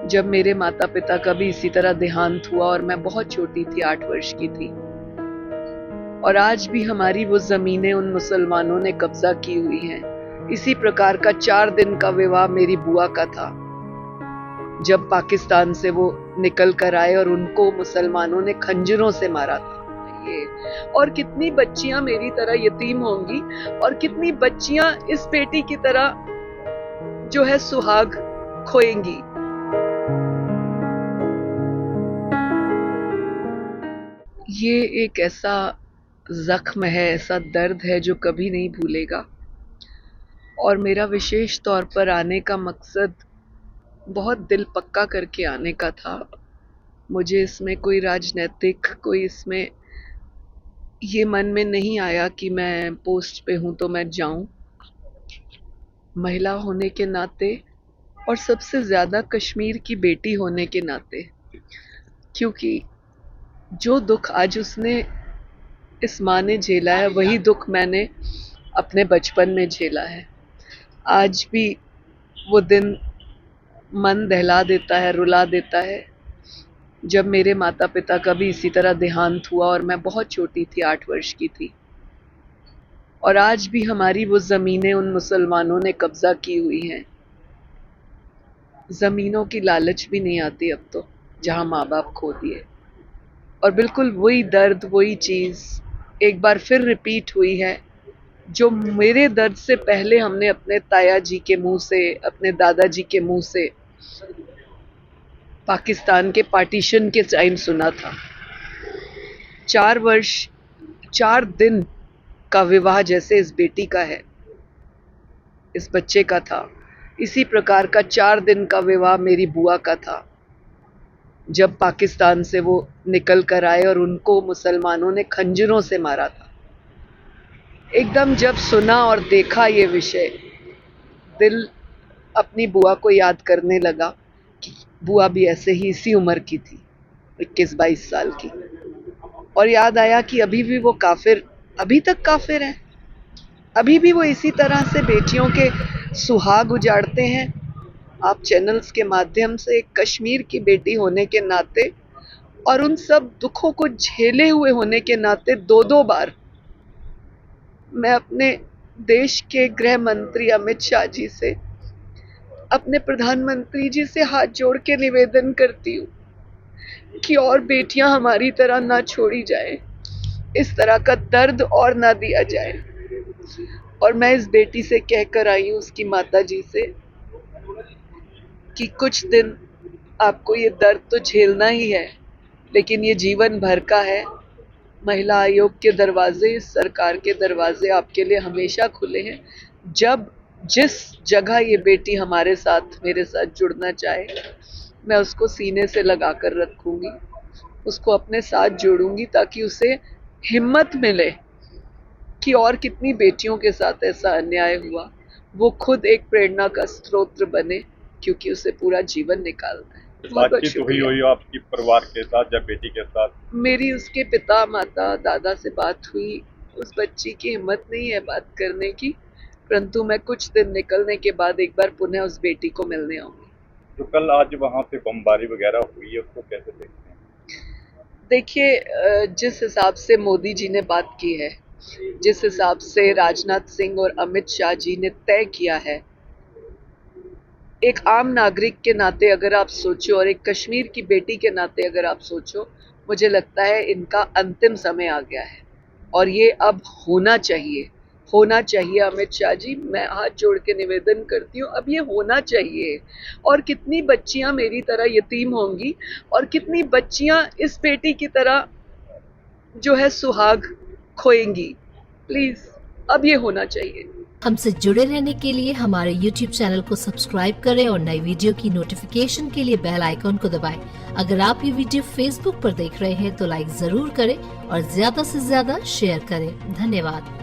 जब मेरे माता पिता का भी इसी तरह देहांत हुआ और मैं बहुत छोटी थी, 8 वर्ष की थी। और आज भी हमारी वो जमीनें उन मुसलमानों ने कब्जा की हुई हैं। इसी प्रकार का 4 दिन का विवाह मेरी बुआ का था, जब पाकिस्तान से वो निकल कर आए और उनको मुसलमानों ने खंजरों से मारा था। ये और कितनी बच्चियां मेरी तरह यतीम होंगी और कितनी बच्चियां इस बेटी की तरह जो है सुहाग खोएंगी। ये एक ऐसा जख्म है, ऐसा दर्द है जो कभी नहीं भूलेगा। और मेरा विशेष तौर पर आने का मकसद बहुत दिल पक्का करके आने का था। मुझे इसमें कोई राजनीतिक, कोई इसमें ये मन में नहीं आया कि मैं पोस्ट पे हूं तो मैं जाऊं। महिला होने के नाते और सबसे ज्यादा कश्मीर की बेटी होने के नाते, क्योंकि जो दुख आज उसने, इस माँ ने झेला है, वही दुख मैंने अपने बचपन में झेला है। आज भी वो दिन मन दहला देता है, रुला देता है, जब मेरे माता पिता का भी इसी तरह देहांत हुआ और मैं बहुत छोटी थी, 8 वर्ष की थी। और आज भी हमारी वो जमीनें उन मुसलमानों ने कब्जा की हुई हैं। जमीनों की लालच भी नहीं आती अब तो, जहां माँ बाप खो दिए। और बिल्कुल वही दर्द, वही चीज एक बार फिर रिपीट हुई है, जो मेरे दर्द से पहले हमने अपने ताया जी के मुंह से, अपने दादाजी के मुंह से पाकिस्तान के पार्टीशन के टाइम सुना था। 4 वर्ष 4 दिन का विवाह जैसे इस बेटी का है, इस बच्चे का था, इसी प्रकार का 4 दिन का विवाह मेरी बुआ का था, जब पाकिस्तान से वो निकल कर आए और उनको मुसलमानों ने खंजरों से मारा था। एकदम जब सुना और देखा ये विषय, दिल अपनी बुआ को याद करने लगा कि बुआ भी ऐसे ही इसी उम्र की थी, 21-22 साल की। और याद आया कि अभी भी वो काफिर, अभी तक काफिर हैं, अभी भी वो इसी तरह से बेटियों के सुहाग उजाड़ते हैं। आप चैनल्स के माध्यम से कश्मीर की बेटी होने के नाते और उन सब दुखों को झेले हुए होने के नाते 2-2 बार मैं अपने देश के गृह मंत्री अमित शाह जी से, अपने प्रधानमंत्री जी से हाथ जोड़ के निवेदन करती हूँ कि और बेटियां हमारी तरह ना छोड़ी जाए, इस तरह का दर्द और ना दिया जाए। और मैं इस बेटी से कहकर आई हूँ, उसकी माता जी से, कि कुछ दिन आपको ये दर्द तो झेलना ही है, लेकिन ये जीवन भर का है। महिला आयोग के दरवाजे, सरकार के दरवाजे आपके लिए हमेशा खुले हैं। जब जिस जगह ये बेटी हमारे साथ, मेरे साथ जुड़ना चाहे, मैं उसको सीने से लगा कर रखूंगी, उसको अपने साथ जोड़ूंगी, ताकि उसे हिम्मत मिले कि और कितनी बेटियों के साथ ऐसा अन्याय हुआ, वो खुद एक प्रेरणा का स्रोत बने, क्योंकि उसे पूरा जीवन निकालना है। बातचीत हुई आपकी परिवार के साथ या बेटी के साथ? मेरी उसके पिता, माता, दादा से बात हुई। उस बच्ची की हिम्मत नहीं है बात करने की, परंतु मैं कुछ दिन निकलने के बाद एक बार पुनः उस बेटी को मिलने आऊंगी। तो कल आज वहाँ पे बमबारी वगैरह हुई है, उसको कैसे देखते हैं? देखिए, जिस हिसाब से मोदी जी ने बात की है, जिस हिसाब से राजनाथ सिंह और अमित शाह जी ने तय किया है, एक आम नागरिक के नाते अगर आप सोचो और एक कश्मीर की बेटी के नाते अगर आप सोचो, मुझे लगता है इनका अंतिम समय आ गया है और ये अब होना चाहिए, होना चाहिए। अमित शाह जी, मैं हाथ जोड़ के निवेदन करती हूँ, अब ये होना चाहिए। और कितनी बच्चियां मेरी तरह यतीम होंगी और कितनी बच्चियां इस बेटी की तरह जो है सुहाग खोएंगी। प्लीज, अब ये होना चाहिए। हमसे जुड़े रहने के लिए हमारे YouTube चैनल को सब्सक्राइब करें और नई वीडियो की नोटिफिकेशन के लिए बेल आइकॉन को दबाएं। अगर आप ये वीडियो Facebook पर देख रहे हैं तो लाइक जरूर करें और ज्यादा से ज्यादा शेयर करें। धन्यवाद।